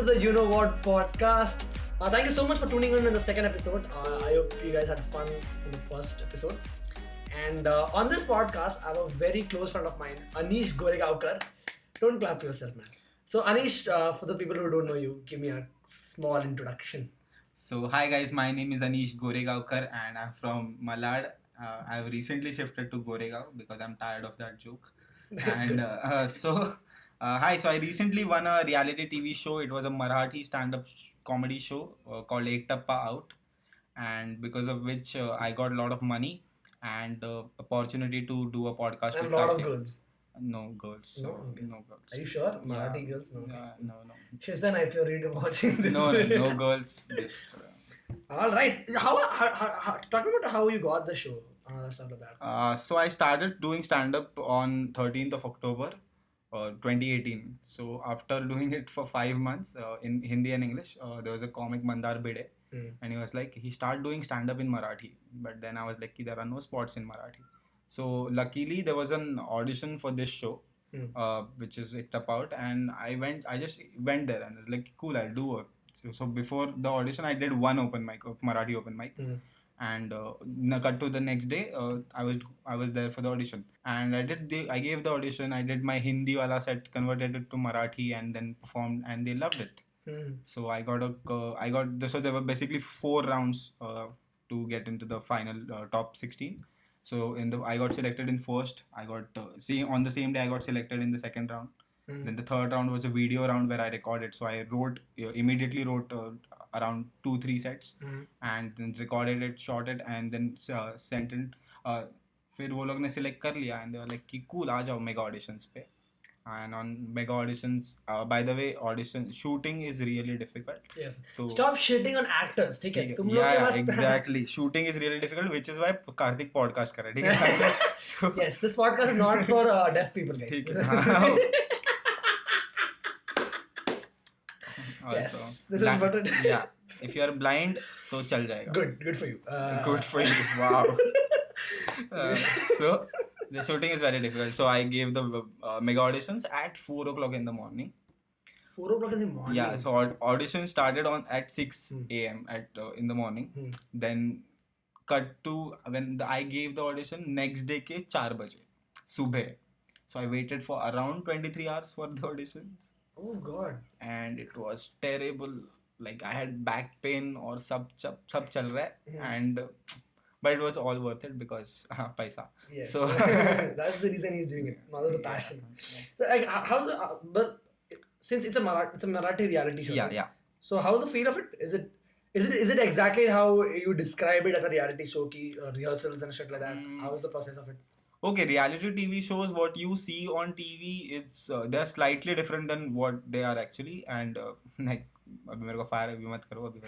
to the You Know What podcast. Thank you so much for tuning in the second episode. I hope you guys had fun in the first episode. And on this podcast, I have a very close friend of mine, Anish Goregaonkar. Don't clap yourself, man. So Anish, for the people who don't know you, give me a small introduction. So hi guys, my name is Anish Goregaonkar and I'm from Malad. I've recently shifted to Goregaon because I'm tired of that joke. And hi, so I recently won a reality TV show. It was a Marathi stand-up comedy show called Ek Tappa Out, and because of which I got a lot of money and opportunity to do a podcast And with a lot of Karthik. girls. No girls. No? Okay. No girls. Are you sure? Marathi girls? No. No. Shivsena, if you're reading watching this. No girls. Just. All right. How talking about how you got the show? Stuff like that. So I started doing stand-up on 13th of October, 2018. So after doing it for 5 months in Hindi and English, there was a comic Mandar Bide, and he started doing stand-up in Marathi. But then I was like, there are no spots in Marathi. So luckily there was an audition for this show, which is Ek Tappa Out, and I just went there and I was like, cool, I'll do it. So before the audition, I did one open mic, Marathi open mic. And cut to the next day, I was there for the audition, and I gave the audition. I did my Hindi wala set, converted it to Marathi, and then performed, and they loved it. So so there were basically 4 rounds to get into the final top 16. So I got selected in first. On the same day I got selected in the second round. Then the third round was a video round where I recorded. So I immediately wrote around 2-3 sets and then recorded it, shot it, and then sent it. फिर वो लोग ने select कर लिया and they were like कि cool, आ जाओ mega auditions पे. And on mega auditions, by the way, shooting is really difficult. Yes. So, stop shitting on actors. ठीक है. तुम लोग के पास exactly. Shooting is really difficult, which is why Karthik podcast कर रहा है. ठीक है. So, yes, this podcast is not for deaf people, guys. ठीक है. Yes, this is important. Yeah, if you are blind, तो चल जाएगा. Good for you. Good for you. Wow. So the shooting is very difficult. So I gave the mega auditions at 4 o'clock in the morning. 4 o'clock in the morning. Yeah. So audition started at 6 a.m. In the morning. Then cut to when I gave the audition next day के 4 बजे सुबह. So I waited for around 23 hours for the auditions. Oh God. And it was terrible. Like I had back pain or सब चल रहा है and but it was all worth it because paisa. Yes. So that's the reason he's doing it. Not the passion. So, like, how's but since it's a Marathi reality show. Yeah. So how's the feel of it? Is it exactly how you describe it as a reality show? Rehearsals and shit like that. How is the process of it? Okay, reality TV shows, what you see on TV, they're slightly different than what they are actually, and like अभी मेरे को fire अभी मत करो अभी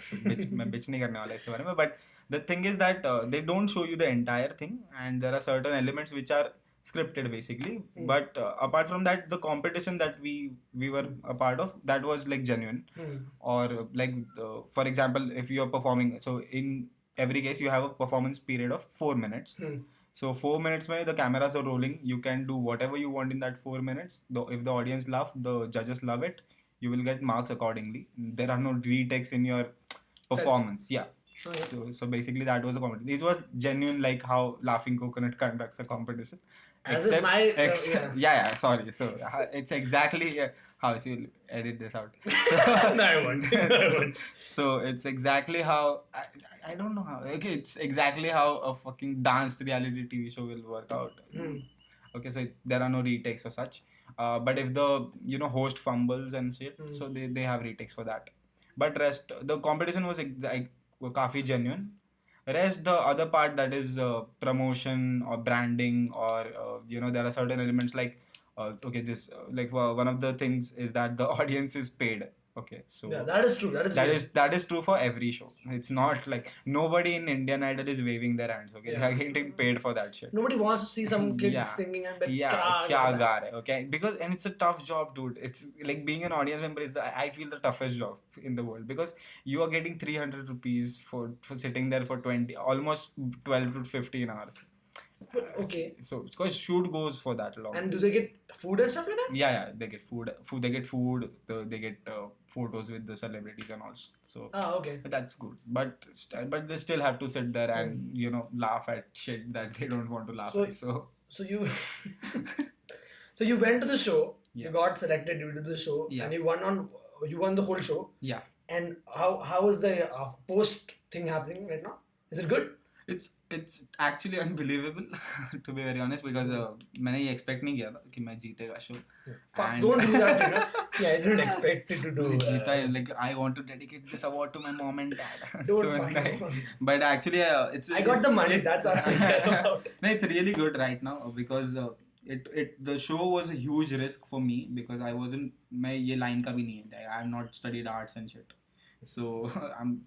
मैं bitch नहीं करने वाला इसके बारे में, but the thing is that they don't show you the entire thing and there are certain elements which are scripted basically, but apart from that, the competition that we were a part of, that was like genuine, or like for example, if you are performing, so in every case you have a performance period of 4 minutes. So 4 minutes mein the cameras are rolling. You can do whatever you want in that 4 minutes. Though if the audience laugh, the judges love it, you will get marks accordingly. There are no retakes in your performance. Yeah. Okay. So basically that was a competition. It was genuine, like how Laughing Coconut conducts a competition. Sorry. So it's exactly how, so you'll edit this out. No, I won't. So it's exactly how, I don't know how, okay, it's exactly how a fucking dance reality TV show will work out. Okay, so there are no retakes or such. But if the host fumbles and shit, so they have retakes for that. But the competition was काफी genuine. Rest, the other part, that is promotion or branding, or there are certain elements like one of the things is that the audience is paid. Okay, so yeah, that is true. That is true for every show. It's not like nobody in Indian Idol is waving their hands. Okay, they are getting paid for that shit. Nobody wants to see some kids singing and kya ga rahe. Okay, because it's a tough job, dude. It's like being an audience member I feel the toughest job in the world, because you are getting 300 rupees for sitting there for almost 12 to 15 hours. Okay. So because shoot goes for that long. And do they get food and stuff like that? Yeah, they get food. They get food. They get photos with the celebrities and all. So Okay. that's good. But they still have to sit there and laugh at shit that they don't want to laugh at. So you so you went to the show. Yeah. You got selected. You did the show, and you won the whole show. Yeah. And how is the post thing happening right now? Is it good? It's actually unbelievable to be very honest because मैंने ये expect नहीं किया था कि मैं जीतेगा show. Don't do that thing. Yeah, I didn't expect it to do. जीता like I want to dedicate this award to my mom and dad. Don't but actually I got the money. That's all I care about. No, it's really good right now because the show was a huge risk for me because I wasn't मैं ये line का भी नहीं है. I have not studied arts and shit. So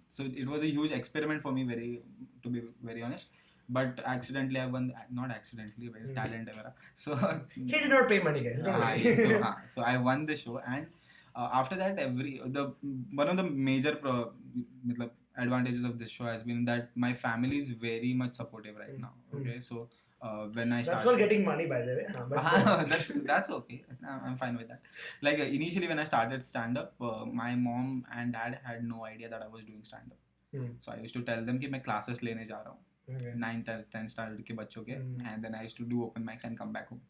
so it was a huge experiment for me, to be very honest. But accidentally I won. Not accidentally, but talent है मेरा. So he did not pay money, guys. Don't worry. So I won the show, and after that, one of the major advantages of this show has been that my family is very much supportive right now. Okay, so. When I started, that's called getting money, by the way. That's okay. I'm fine with that. Like initially when I started stand up, my mom and dad had no idea that I was doing stand up. So I used to tell them कि मैं classes लेने जा रहा हूँ 9th 10th standard के बच्चों के, and then I used to do open mics and come back home.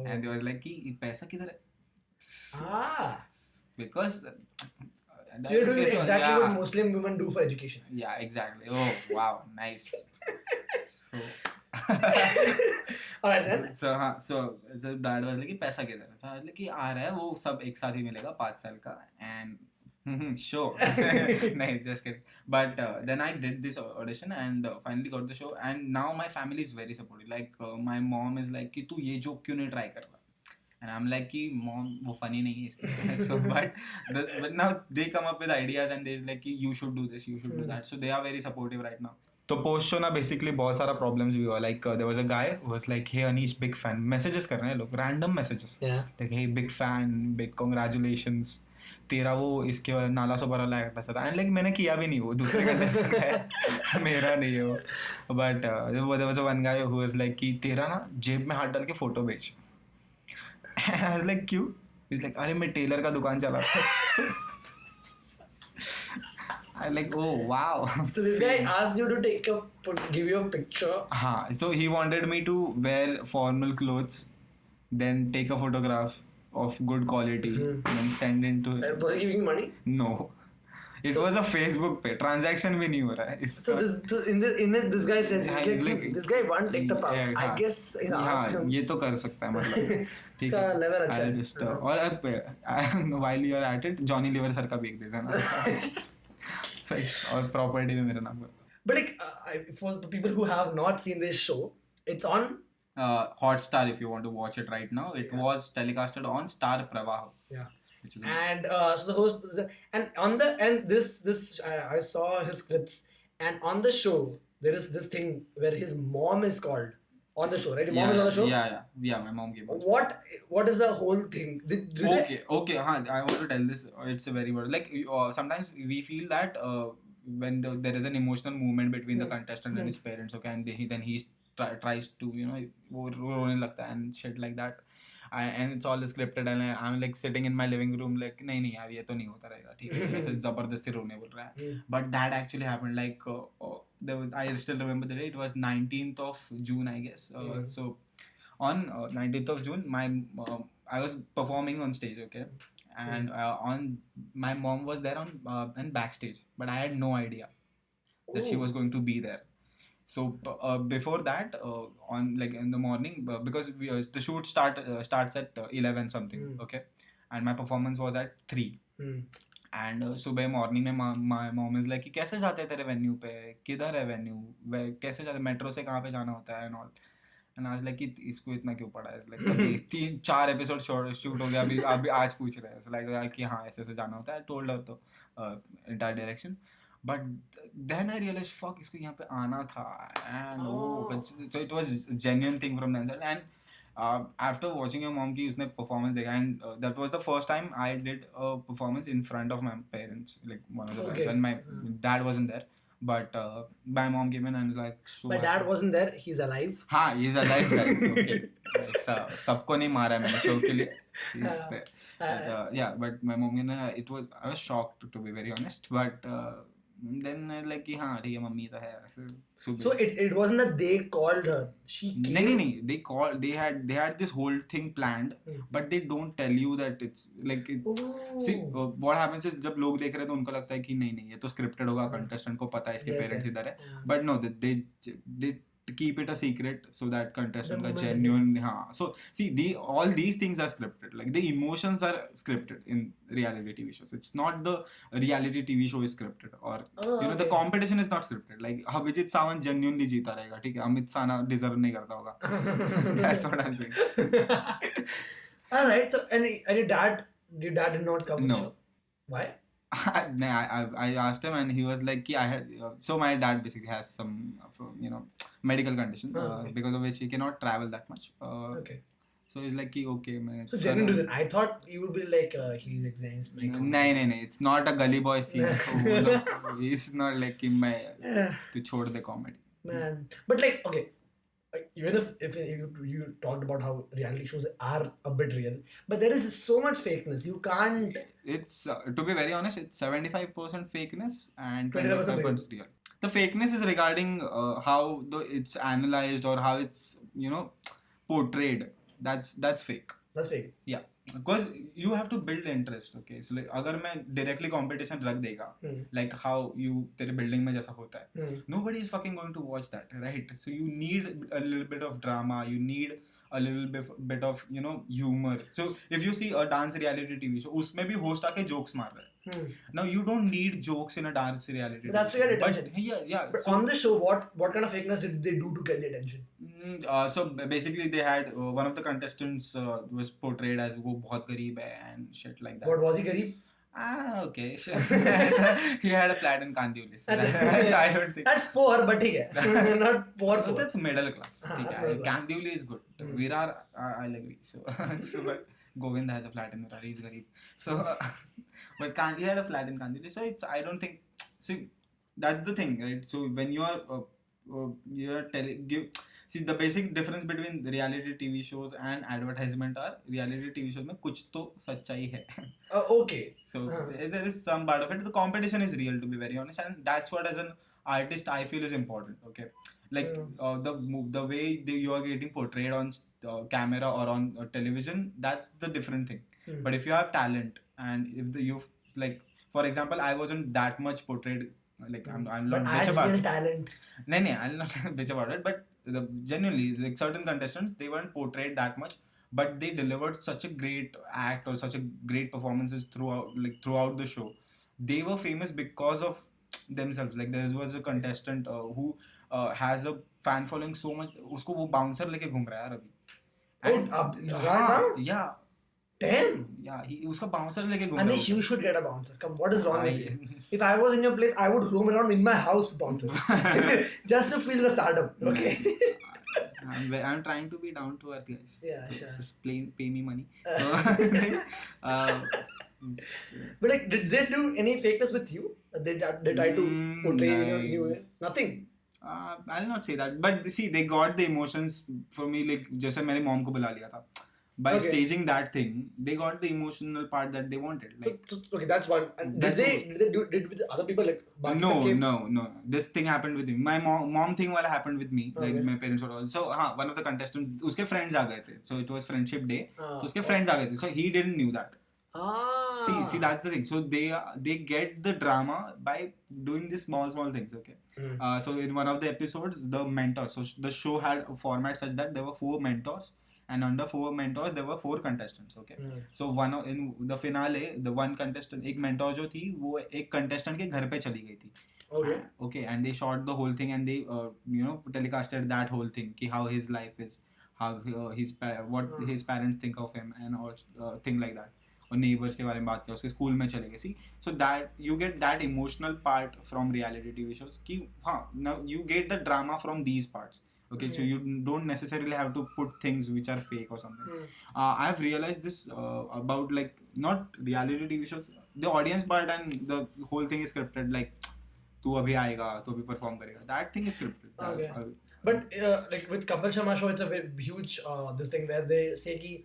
And they was like कि पैसा किधर है? Because so you're doing exactly what Muslim women do for education. Yeah, exactly. Oh wow, nice. So alright then. So dad was like कि पैसा किधर है? So I was like कि आ रहा है वो सब एक साथ ही मिलेगा 5 साल का and sure. No, just kidding. But then I did this audition and finally got the show, and now my family is very supportive. Like my mom is like कि तू ये joke क्यों नहीं try कर रहा? And I'm like कि mom वो funny नहीं है इसलिए. So but now they come up with ideas and they're like कि you should do this, you should do that. So they are very supportive right now. तो post show ना basically बहुत सारा problems भी हुआ. Like there was a guy who was like hey Anish big fan. Messages कर रहे हैं लोग, random messages like hey big fan, big congratulations, तेरा वो इसके नाला सो बड़ा लाइक ऐसा था. एंड लाइक मैंने किया भी नहीं, वो दूसरे कंटेस्टेंट है, मेरा नहीं है वो. But there was one guy who was like कि तेरा ना जेब में हाथ डाल के फोटो भेज. एंड आई वाज लाइक क्यों? ही इज लाइक अरे मैं टेलर का दुकान चलाता हूं. I'm like, oh wow. So this guy asked you to give you a picture. So he wanted me to wear formal clothes, then take a photograph of good quality, and send it to. Was he giving money? No, it was a Facebook pay. Transaction भी नहीं हो रहा है. So this guy says this guy want Ek Tappa Out. I guess ask him. ये तो कर सकता है मतलब. इसका level अच्छा है. Just और while you are at it, Johnny Lever sir का भी एक दे देना. और प्रॉपर्टी में मेरा नाम करता. But like for the people who have not seen this show, it's on Hotstar. If you want to watch it right now, it was telecasted on Star Pravaha. Yeah. And so the host and on the end this I saw his clips, and on the show there is this thing where his mom is called on the show, right? Your mom is on the show. Yeah. My mom came. What is the whole thing? Okay. I want to tell this. It's a very word. Like sometimes we feel that when there is an emotional movement between the contestant and his parents, okay, and then he tries to वो रोने लगता है and shit like that. And it's all scripted and I'm like sitting in my living room like नहीं यार ये तो नहीं होता रहेगा, ठीक है, ऐसे जबरदस्ती रोने बोल रहा है. But that actually happened. Like I still remember the day. It was 19th of June, I guess. So on 19th of June, I was performing on stage, okay, and on my mom was there on backstage, but I had no idea that she was going to be there. So before that, on like in the morning, because the shoot starts at 11 something, okay, and my performance was at 3. And सुबह morning में my mom is like कि कैसे जाते हैं तेरे venue पे, किधर है वेन्यू, कैसे जाते, मेट्रो से कहाँ पे जाना होता है and all. And I was like कि इसको इतना क्यों पड़ा है, like 3-4 एपिसोड शूट हो गया, अभी आज पूछ रहे हैं, like कि हाँ ऐसे जाना होता है. told her तो entire direction. But then I realized fuck इसको यहाँ पे आना था, and so it was a genuine thing from then. And after watching your mom की उसने performance देखा, and that was the first time I did a performance in front of my parents, like one of the times when my dad wasn't there, But my mom came in and was like, so My dad wasn't there. He's alive. हाँ, he's alive, guys. Okay. सबको नहीं मारा मैंने show के लिए. He's there. But, yeah, but my mom I was shocked, to be very honest. But then like कि हाँ ठीक है मम्मी तो है. So it wasn't that they called her. She came. नहीं. They had this whole thing planned, but they don't tell you that it's like see what happens is जब लोग देख रहे हैं तो उनको लगता है कि नहीं ये तो scripted होगा, contestant को पता है इसके parents इधर है, but no, they keep it a secret so that contestant का genuine so see all these things are scripted, like the emotions are scripted in reality TV shows. It's not the reality TV show is scripted, or the competition is not scripted. Like Abhijit Sawant genuinely जीता रहेगा, ठीक है, अमित साना deserve नहीं करता होगा. That's what I'm saying. Alright, so and your dad did not come. No. Why? I asked him and he was like I had so my dad basically has some medical condition because of which he cannot travel that much. Okay. So he's like okay man. So genuine reason. I thought you would be like he's against my no, it's not a gully boy scene. So, he's not like in my to chhod the comedy. Man, but like okay. Even if you talked about how reality shows are a bit real, but there is so much fakeness. You can't. It's to be very honest, it's 75% fakeness and 25% real. The fakeness is regarding how it's analyzed or how it's portrayed. That's fake. That's fake. Yeah, because you have to build interest. Okay, so like अगर मैं directly competition रख देगा, like how तेरे building में जैसा होता है, nobody is fucking going to watch that, right? So you need a little bit of drama. You need a little bit of humor. So if you see a dance reality TV show, उसमें भी host आके jokes मार रहा है. Now you don't need jokes in a dance reality. But that's to get attention. But yeah. But so, on the show, what kind of fakeness did they do to get the attention? So basically, they had one of the contestants was portrayed as वो बहुत गरीब है and shit like that. What was he गरीब? Okay. He had a flat in Kandivali. So I don't think that's poor, but ठीक है. Not poor. That's middle class. Kandivali is good. Virar, I'll agree. So but Govind has a flat in Virar. He's garib. So but he had a flat in Kandivali. So I don't think. See, that's the thing, right? So when you're telling see the basic difference between reality TV shows and advertisement are reality TV shows में कुछ तो सच्चाई है. Okay. So there is some part of it. The competition is real, to be very honest, and that's what as an artist I feel is important. Okay, like the way you are getting portrayed on camera or on television, that's the different thing. But if you have talent and if you've like, for example, I wasn't that much portrayed. Like I'm not bitch about it. Talent. No, I'll not bitch about it. But genuinely, like certain contestants, they weren't portrayed that much, but they delivered such a great act or such a great performances throughout the show. They were famous because of themselves. Like there was a contestant who has a fan following so much. उसको वो bouncer लेके घूम रहा है यार अभी. Yeah. Damn. Yeah, उसका bouncer लेके घूम रहा है. Anish, you should get a bouncer. Come, what is wrong with you? If I was in your place, I would roam around in my house with bouncers, just to feel the stardom. Okay. I'm trying to be down to earth, guys. Yeah, sure. Just pay me money. But like, did they do any fakeness with you? They tried to portray you? Nothing. I'll not say that, but see, they got the emotions for me. Like, जैसे मेरे mom को बुला लिया था. By staging that thing, they got the emotional part that they wanted. Like, so, okay, that's one. And did they do it with other people like? No. This thing happened with me. My mom thing wala happened with me. Like my parents were all. So one of the contestants, उसके friends आ गए थे. So it was friendship day. So उसके friends आ गए थे. So he didn't knew that. See, that's the thing. So they get the drama by doing these small things. Okay. So in one of the episodes, the mentor. So the show had a format such that there were 4 mentors. And under 4 mentors, there were 4 contestants. Okay. So one in the finale, the one contestant, एक mentor जो थी, वो एक contestant के घर पे चली गई थी. Okay. And they shot the whole thing and they telecasted that whole thing, कि how his life is, how what his parents think of him and all thing like that. और neighbors के बारे में बात किया, उसके school में चले गए. See, so that you get that emotional part from reality TV shows. कि now you get the drama from these parts. Okay, so you don't necessarily have to put things which are fake or something. I've realized this about like not reality TV shows. The audience part and the whole thing is scripted. Like तू अभी आएगा, तू अभी perform करेगा. That thing is scripted. Okay. But like with Kapil Sharma show, it's a very huge this thing where they say कि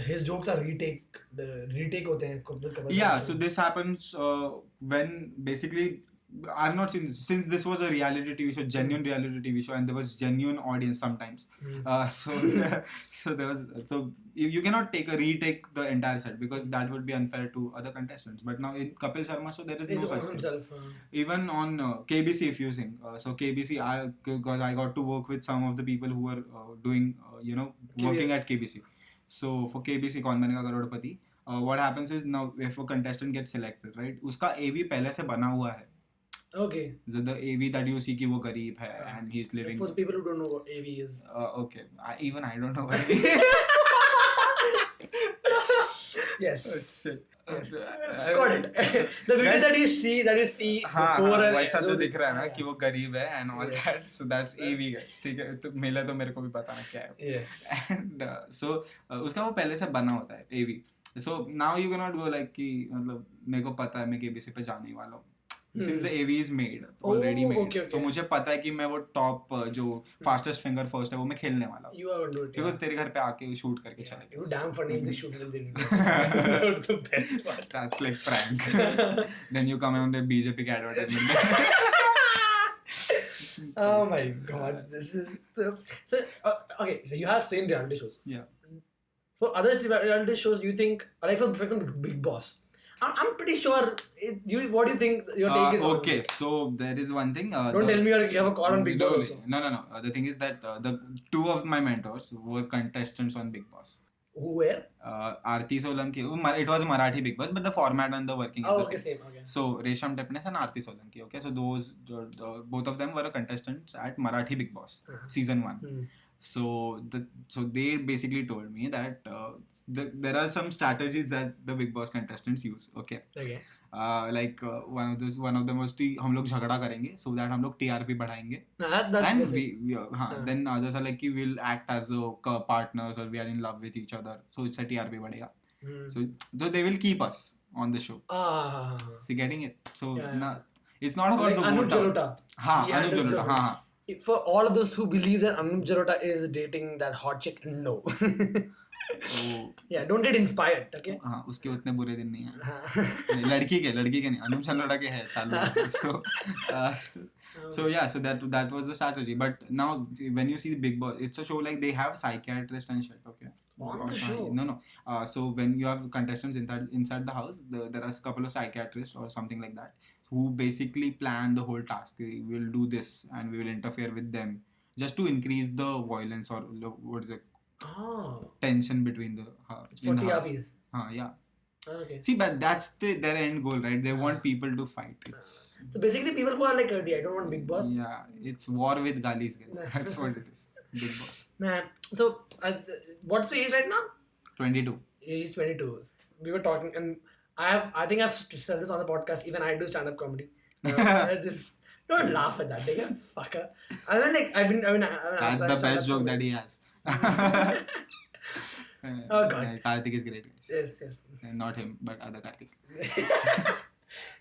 his jokes are retake होते हैं Kapil Sharma Yeah, show. so this happens when basically I've not seen this, since this was a reality TV show, genuine reality TV show, and there was genuine audience sometimes. So there was, so you cannot retake the entire set because that would be unfair to other contestants. But now in Kapil Sharma show there is no such thing. Himself. Even on KBC, if you think, so KBC, because I got to work with some of the people who were doing working at KBC. So for KBC कौन बनेगा करोड़पति, what happens is now if a contestant gets selected, right, उसका AV पहले से बना हुआ है. Okay. So the AV that you see कि वो गरीब है and he's living. For the people who don't know what AV is. Okay, I don't know what AV is. Yes. Oh, shit. Got it. The videos that you see before and वैसा तो दिख रहा है ना कि वो गरीब है and all that. So that's AV guys. ठीक है, तो मिला तो मेरे को भी पता ना क्या है. Yes. And so उसका वो पहले से बना होता है AV. So now you cannot go like कि मतलब मेरे को पता है मैं KBC पे जाने वाला हूँ. Since the AV is made, already made. Okay. So मुझे पता है कि मैं वो टॉप जो फास्टेस्ट फिंगर फर्स्ट है वो मैं खेलने वाला हूँ. You are going to do it. Because तेरे घर पे आके शूट करके चले गए. You damn funny if they shoot and they do the best part. That's like prank. Then you come on the BJP advertisement. Oh my god, this is so okay. So you have seen reality shows. Yeah. For other reality shows, you think like for example Big Boss. I'm pretty sure. What do you think your take is? Okay, so there is one thing. Don't tell me you have a call on Big Boss also. No. The thing is that the two of my mentors were contestants on Big Boss. Who were? Aarti Solanki. It was Marathi Big Boss, but the format and the working is the same. Okay. So Resham Depnes and Aarti Solanki. Okay, so those both of them were contestants at Marathi Big Boss season 1. So they basically told me that there are some strategies that the Big Boss contestants use. Okay. Like one of them was कि हम लोग झगड़ा करेंगे so that हम लोग TRP बढ़ाएंगे. And then others are like कि we'll act as partners or we are in love with each other so इससे TRP बढ़ेगा. So they will keep us on the show. So getting it. So it's not about like the Anup Jalota. Anup Jalota. For all of those who believe that Anup Jalota is dating that hot chick, no. Don't get inspired, okay? हाँ, उसके उतने बुरे दिन नहीं हैं. लड़की के नहीं, अनुप jalota के है चालू. So that was the strategy. But now when you see the Big Boss, it's a show like they have psychiatrists and shit. Okay. On the show. No. So when you have contestants inside the house, there are a couple of psychiatrists or something like that who basically plan the whole task. We will do this and we will interfere with them just to increase the violence or what is it? Tension between the for TRPs. Yeah. Okay. See, but that's their end goal, right? They want people to fight. So basically, people who are like, I don't want Big Boss. Yeah, it's war with galis, guys. That's what it is. Big Boss. Man, so what's your age right now? 22. He's 22. We were talking, and I think I've said this on the podcast. Even I do stand-up comedy. Just don't laugh at that, nigga. Fucker. I mean, like that's the best joke that he has. Oh god. Karthik is great, guys. Yes. Not him, but other Karthik.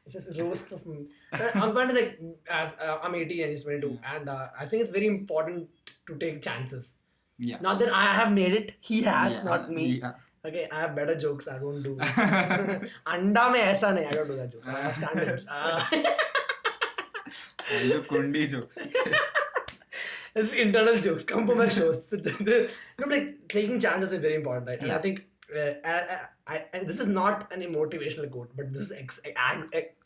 It's just a roast of me. I'm going to like, as I'm 80 and he's 22, and I think it's very important to take chances. Yeah. Not that I have made it, he has, not me. Yeah. Okay, I have better jokes. I don't do. Anda mein aisa nahi. I don't do that jokes. I have standards. You kundi jokes. It's internal jokes. Come for my shows. Like taking chances is very important, right? And I think this is not any motivational quote, but this is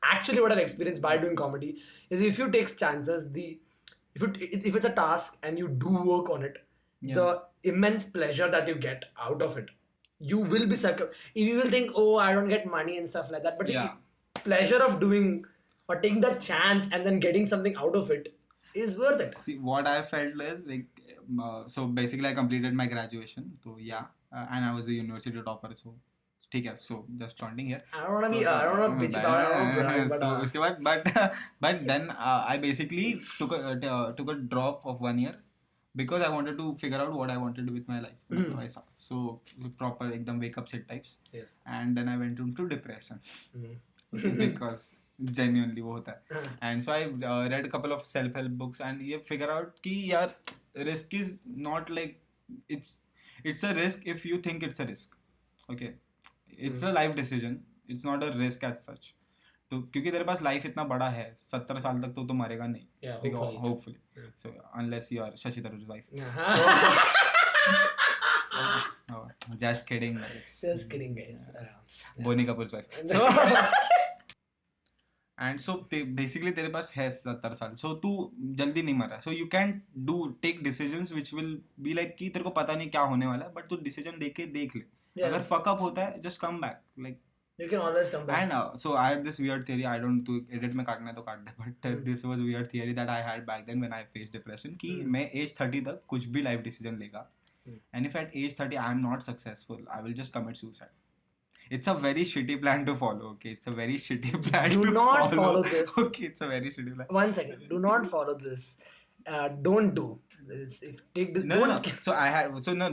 actually what I've experienced by doing comedy. Is if you take chances, if it's a task and you do work on it, the immense pleasure that you get out of it, you will be you will think, I don't get money and stuff like that, but the pleasure of doing or taking that chance and then getting something out of it is worth it. See, what I felt is like, so basically I completed my graduation. So and I was the university topper. So, so just taunting here. I don't want to bitch about it. But then I basically took a drop of 1 year because I wanted to figure out what I wanted to do with my life. So proper ekdam wake up set types. Yes. And then I went into depression. Because genuinely वो होता है. And so I read a couple of self-help books and ये figure out कि यार risk is not like it's a risk if you think it's a risk. Okay, it's a life decision. It's not a risk as such. तो क्योंकि तेरे पास life इतना बड़ा है 70 साल तक तो मरेगा नहीं. Hopefully. So unless you are Shashi Tharoor's wife. So just kidding guys. Bonnie Kapoor's wife. So and so basically तेरे पास है 70 साल. So तू जल्दी नहीं मर रहा. So you can take decisions which will be like कि तेरे को पता नहीं क्या होने वाला है, but तू decision देख ले. अगर fuck up होता है just come back. Like you can always come back. And so I had this weird theory. I don't to edit में काटना है तो काट दे. But this was weird theory that I had back then when I faced depression कि मैं age 30 तक कुछ भी life decision लेगा. And if at age 30 I am not successful, I will just commit suicide. It's a very shitty plan to follow. Okay, it's a very shitty plan. Do not follow this. Okay, it's a very shitty plan. One second. Do not follow this. Don't do. Take this. No. So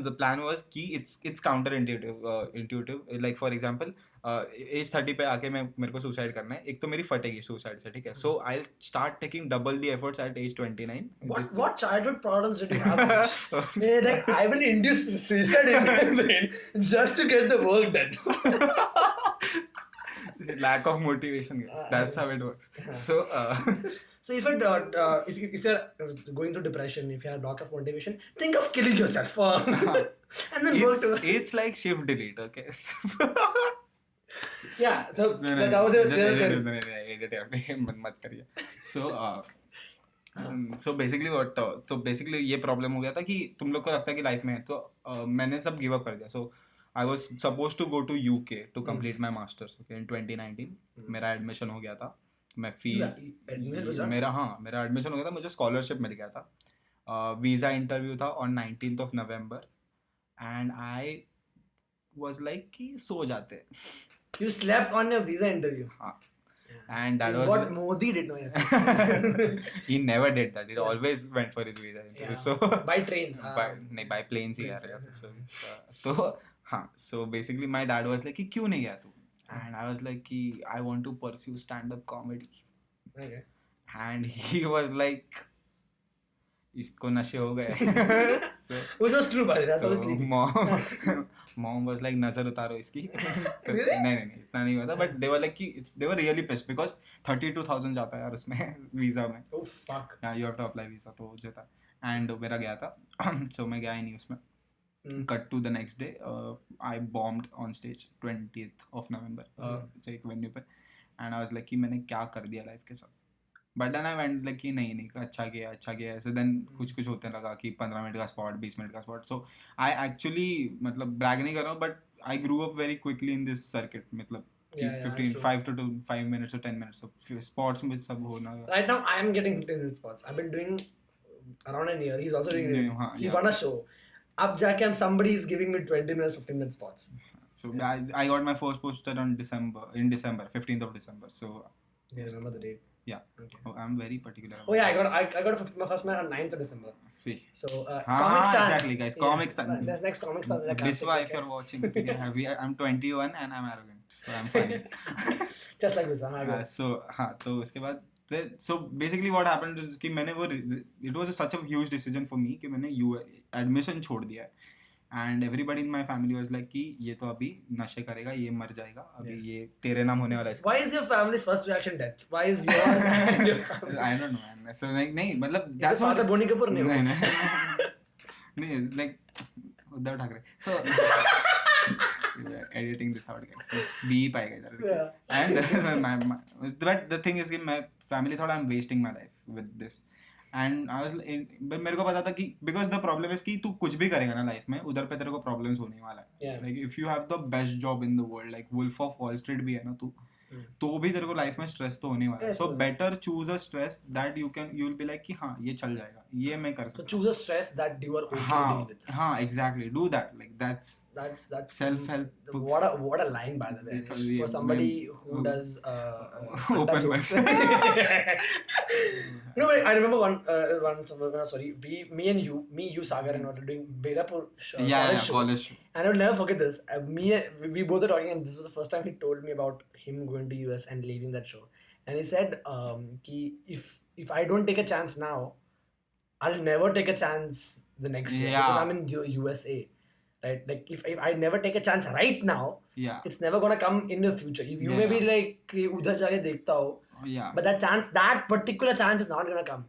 the plan was कि it's counterintuitive. Like for example, age 30 पे आके मेरे को suicide करना है. एक तो मेरी फटेगी suicide से, ठीक है. So I'll start taking double the efforts at age 29. What childhood problems did you have? Like I will induce suicide in my brain just to get the work done. Lack of motivation, guys. That's how it works. So. So if you're going through depression, if you have lack of motivation, think of killing yourself, and then work to. It's like shift delete, okay. Yeah. So that was मत करिए. So basically what? तो basically ये problem हो गया था कि तुम लोग को लगता है कि life में है तो मैंने सब give up कर दिया. So I was supposed to go to UK to complete my masters. Okay, in 2019 मेरा admission हो गया था. मैं फीस मेरा एडमिशन हो गया था, मुझे स्कॉलरशिप मिल गया था. वीज़ा इंटरव्यू था on 19th of November and I was like कि सो जाते. You slept on your visa interview. हाँ. And that was what Modi did. No, he never did that. He always went for his visa interview. Yeah. So by trains. by planes ही गया था. So हाँ. So basically my dad was like कि क्यों नहीं गया तू? And I was like, I want to pursue stand-up comedy. Okay. And he was like, इसको नशे हो गए. Which was true, by the way. That's what I was sleeping. Mom was like, नजर उतारो इसकी. नहीं इतना नहीं हुआ था. But they were like, they were really pissed because 32,000 जाता है यार उसमें visa में. Oh fuck. Yeah, you have to apply visa तो जाता. And मेरा गया था. So मैं गया ही नहीं उसमें. Cut to the next day, I bombed on stage 20th of November. एक venue पे, and I was like कि मैंने क्या कर दिया life के साथ. But then I went like कि नहीं अच्छा किया. So then कुछ होते लगा कि 15 मिनट का spot, 20 मिनट का spot. So I actually मतलब brag नहीं कर रहा हूँ, but I grew up very quickly in this circuit. मतलब 5 minutes to 10 minutes. So spots में सब होना. Right now I am getting 15 minute spots. I've been doing around a year. He's also doing it. He won a show. Up जाके somebody is giving me 20 minutes, 15 minute spots. So I got my first poster in December, 15th of December. So yeah, remember the date? Yeah. Okay. Oh, I'm very particular. Oh yeah, I got my first man on 9th of December. See. So Comic Stand. Exactly, guys. Comic Stand. Next Comic Stand. Biswa, if you're watching, I'm 21 and I'm arrogant, so I'm funny. Just like Biswa. So हाँ तो उसके बाद so basically what happened is कि मैंने वो it was such a huge decision for me कि मैंने admission छोड़ दिया है. And everybody in my family was like कि ये तो अभी नशे करेगा, ये मर जाएगा, अभी ये तेरे नाम होने वाला है. Why is your family's first reaction death? Why is yours and your family? I don't know, man. So like नहीं मतलब that's what father Bonnie Kapoor नहीं like Uddhav Thackeray. So editing this out, guys. So beep आएगा इधर. And but the thing is कि my family thought I'm wasting my life with this. And I was मेरे को पता था कि because the problem is कि तू कुछ भी करेगा ना लाइफ में उधर पे तेरे को problems होने वाला है. Like if you have the best job in the world, like Wolf of Wall Street भी है ना तू, तो भी तेरे को लाइफ में स्ट्रेस तो होने वाला है. So better choose a stress that you will be like कि हाँ ये चल जाएगा, ये मैं कर सकता हूँ. So choose a stress that you are okay to deal with. हाँ exactly, do that. Like that's self-help. What a line, by the way, for somebody who does open mic. No, I remember me, you, Sagar, and what doing Belapur college show. And I will never forget this. We both were talking, and this was the first time he told me about him going to US and leaving that show. and he said कि if I don't take a chance now, I'll never take a chance the next year because I'm in USA, right? Like if I never take a chance right now, it's never gonna come in the future. You may be like उधर जाके देखता हो, but that particular chance is not gonna come.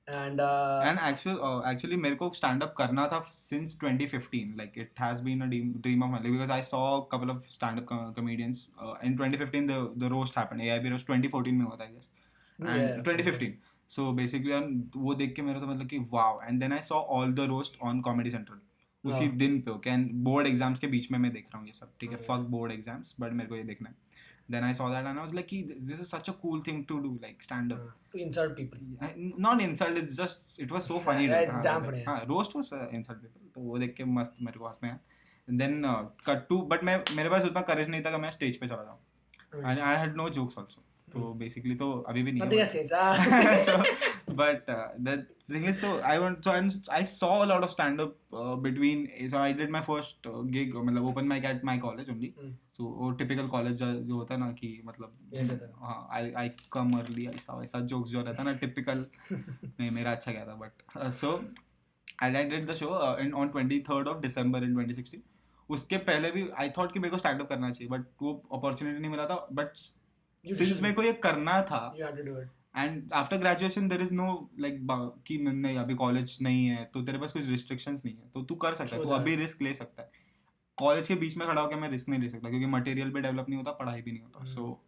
And actually मेरे को stand up करना था since 2015. Like it has been a dream of mine because I saw a couple of stand up comedians in 2015. The roast happened. AIB roast 2014 में हुआ था I guess, and 2015. So basically वो देख के मेरा तो मतलब कि wow. And then I saw all the roast on Comedy Central उसी दिन पे. ओके, एंड बोर्ड एग्जाम्स के बीच में मैं देख रहा हूँ ये सब, ठीक है, फक बोर्ड एग्जाम्स, बट मेरे को ये देखना है. Then I saw that and I was like, this is such a cool thing to do, like stand up. To insult people. Not insult, it's just, it was so funny. It's damn funny. Roast was insult people. तो वो देख के मस्त मेरे को हंसने आया. And then cut to, but मेरे पास उतना courage नहीं था कि मैं स्टेज पे चला जाऊँ. And I had no jokes also. तो बेसिकली तो अभी भी नहीं है. So, but the thing is, so I saw a lot of stand up between. So I did my first gig, मतलब open mic at my college only. So वो typical college जो होता है ना कि मतलब हाँ, I come early, ऐसा jokes जो रहता है ना typical. नहीं, मेरा अच्छा गया था, but so and I did the show on 23rd of December in 2016. उसके पहले भी I thought कि मेरे को stand up करना चाहिए, but वो opportunity नहीं मिला था. But since मेरे को ये करना था, you had to do it. And after graduation there is no like कि नहीं अभी college नहीं है तो तेरे पास कुछ restrictions नहीं है तो तू कर सकता है, तू अभी risk ले सकता है. College के बीच में खड़ा होकर मैं risk नहीं ले सकता क्योंकि material भी develop नहीं होता, पढ़ाई भी नहीं होता. So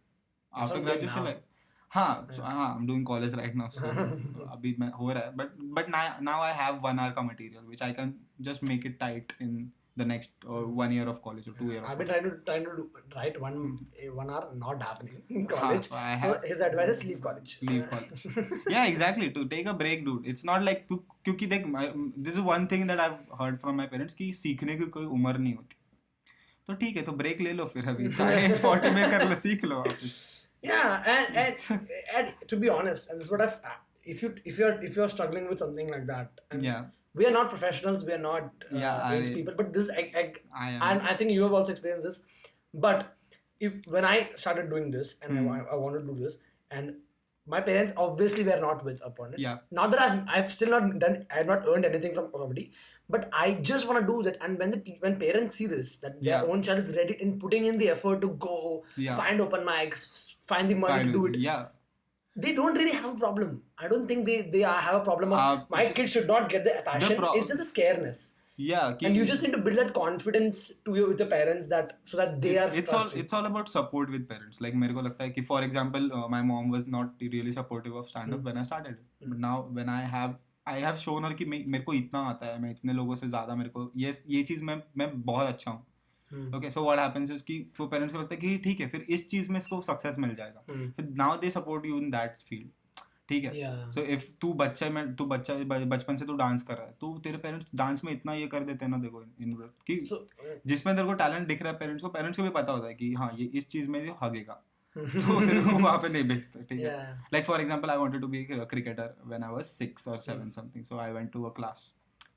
after graduation like हाँ I'm doing college right now, so अभी मैं हो रहा है, but now I have 1 hour का material which I can just make it tight in the next 1 year of college or 2 years. I've been trying to write 1 hour, not happening in college. So his advice is leave college. Leave college. Yeah, exactly. To take a break, dude. It's not like तू क्योंकि देख, this is one thing that I've heard from my parents कि सीखने की कोई उम्र नहीं होती. तो ठीक है, तो break ले लो फिर अभी. चाहे 40 में कर लो, सीख लो वापस. Yeah, and to be honest, and this is what if you're struggling with something like that, and we are not professionals, we are not AIDS people, but this and I think you have also experienced this. But when I started doing this and I wanted to do this, and my parents obviously were not with upon it. Not that I've still not done, I have not earned anything from comedy, but I just want to do that. And when parents see this, that their own child is ready in putting in the effort to go find open mics, find the money to do it. They don't really have a problem. I don't think they have a problem of my kids should not get the passion. It's just a scareness. And you just need to build that confidence with the parents so that they are. It's all about support with parents. Like मेरे को लगता है कि for example, my mom was not really supportive of stand up when I started. But now when I have shown her कि मेरे को इतना आता है, मैं इतने लोगों से ज़्यादा मेरे को ये चीज़ मैं बहुत अच्छा हूँ. Okay, so what happens is कि तो पेरेंट्स को लगता है कि ठीक है, फिर इस चीज में इसको सक्सेस मिल जाएगा, फिर now they support you in that field. ठीक है, so if तू बचपन से तू डांस कर रहा है, तो तेरे पेरेंट्स डांस में इतना ये कर देते हैं ना, देखो कि जिसमें तेरे को टैलेंट दिख रहा है, पेरेंट्स को भी पता होता है कि हाँ ये इस चीज में ये हगेगा, तो तेरे को वहाँ पे नहीं भेजते. ठीक है, like for example I wanted to be a cricketer when I was 6 or 7 something, so I went to a class.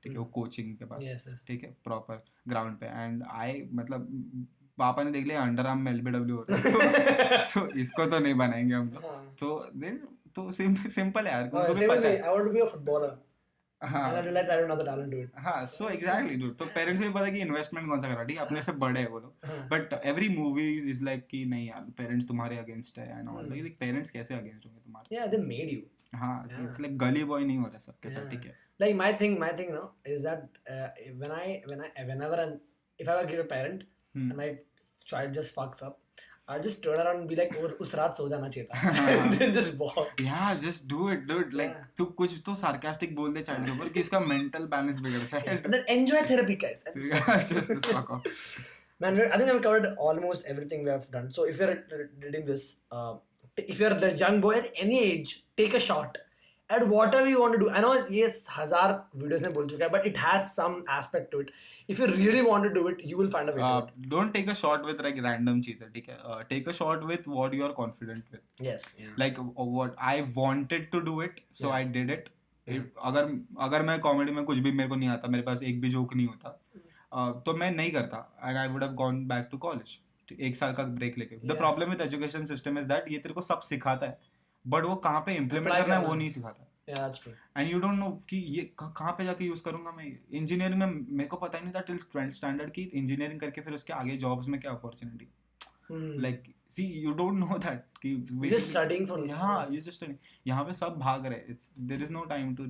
ठीक है, वो कोचिंग के पास, ठीक है, प्रॉपर ग्राउंड पे, एंड आई मतलब पापा ने देख लिया अंडर आर्म में LBW हो रहा है, तो इसको तो नहीं बनाएंगे हम लोग. तो सिंपल है यार, उनको भी पता है. I want to be a footballer. And I realized I don't have the talent to it. हाँ, so exactly dude. तो पेरेंट्स को भी पता है कि इन्वेस्टमेंट कौन सा करा, ठीक है, अपने से बड़े है वो लोग, but every movie is like कि नहीं यार पेरेंट्स तुम्हारे अगेंस्ट है एंड ऑल. लाइक पेरेंट्स कैसे अगेंस्ट होंगे तुम्हारे? Yeah, they made you. हाँ, इट्स लाइक गली बॉय नहीं हो रहा सबके सब. ठीक है, like my thing no is that if I ever give a parent and my child just fucks up, I'll just turn around and be like, उस रात सो जाना चाहिए था. Then just walk. Yeah, just do it, dude. Like तू कुछ तो sarcastic बोल दे child के ऊपर कि इसका mental balance बिगड़ जाए. And then enjoy therapy, kid. Just fuck off. Man, I think I've covered almost everything we have done. So if you're reading this, if you're a young boy at any age, take a shot at whatever you want to do. I know yes, 1000 videos में बोल चुका है, but it has some aspect to it. If you really want to do it, you will find a way to it. Don't take a shot with like random चीज़ें, ठीक है. Take a shot with what you are confident with. Yes. Yeah. Like what I wanted to do it, so I did it. अगर मैं comedy में कुछ भी मेरे को नहीं आता, मेरे पास एक भी जोक नहीं होता, तो मैं नहीं करता, and I would have gone back to college. 1 साल का ब्रेक लेके. The problem with education system is that ये तेरे को सब सिखाता है, बट वो कहाँ पे इम्प्लीमेंट करना है वो नहीं सिखाता. Yeah, that's true. And you don't no कि ये कहाँ पे जाके यूज करूंगा मैं. इंजीनियरिंग में मेरे को पता ही नहीं था टिल 12th स्टैंडर्ड की इंजीनियरिंग करके फिर उसके आगे जॉब्स में क्या opportunity. Like see you don't know that कि Just studying for you just study. यहाँ पे सब भाग रहे. It's there is no time to.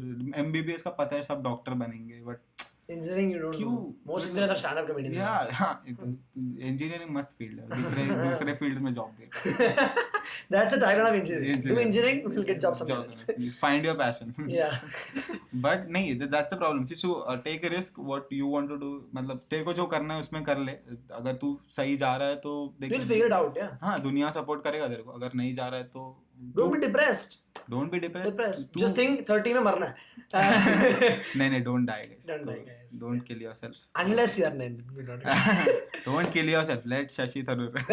MBBS का पता है सब डॉक्टर बनेंगे but engineering you don't know. Most engineers are stand-up comedians. Engineering मस्त फील्ड है. दूसरे फील्ड्स में जॉब दे. That's a tagline of engineering. Do engineering, we'll get job somewhere else. Find your passion. Yeah. But नहीं, that's the problem. So take a risk. What you want to do. मतलब तेरे को जो करना है उसमें कर ले. अगर तू सही जा रहा है तो You'll figure it out. Yeah. हाँ, दुनिया सपोर्ट करेगा तेरे को. अगर नहीं जा रहा है तो don't be depressed. Don't be depressed. Just think 30 में मरना है. नहीं, don't die guys. Don't die guys. Don't kill yourself. Unless you are nine. Don't kill yourself. Let Shashi Tharoor.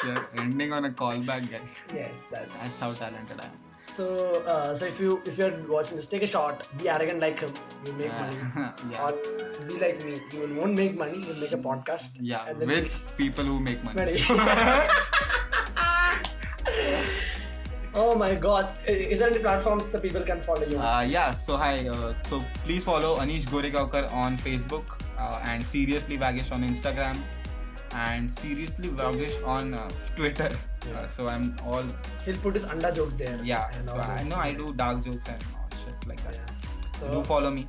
You're ending on a callback, guys. Yes, that's how talented I am. So if you're watching this, take a shot. Be arrogant like him. You'll make money. Yeah. Or be like me. You won't make money. You'll make a podcast. Yeah. With people who make money. Oh my God! Is there any platforms that people can follow you on? Yeah. So hi. So please follow Anish Goregaonkar on Facebook and Seriously Waggish on Instagram and Seriously Waggish on Twitter. So I'm all. He'll put his anda jokes there. Yeah. So I know I do dark jokes and all shit like that. Yeah. So do follow me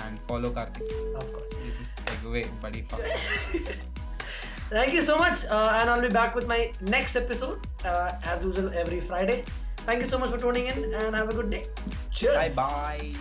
and follow Karthik. Of course. It is segue, buddy. Thank you so much, and I'll be back with my next episode as usual every Friday. Thank you so much for tuning in and have a good day. Cheers. Bye.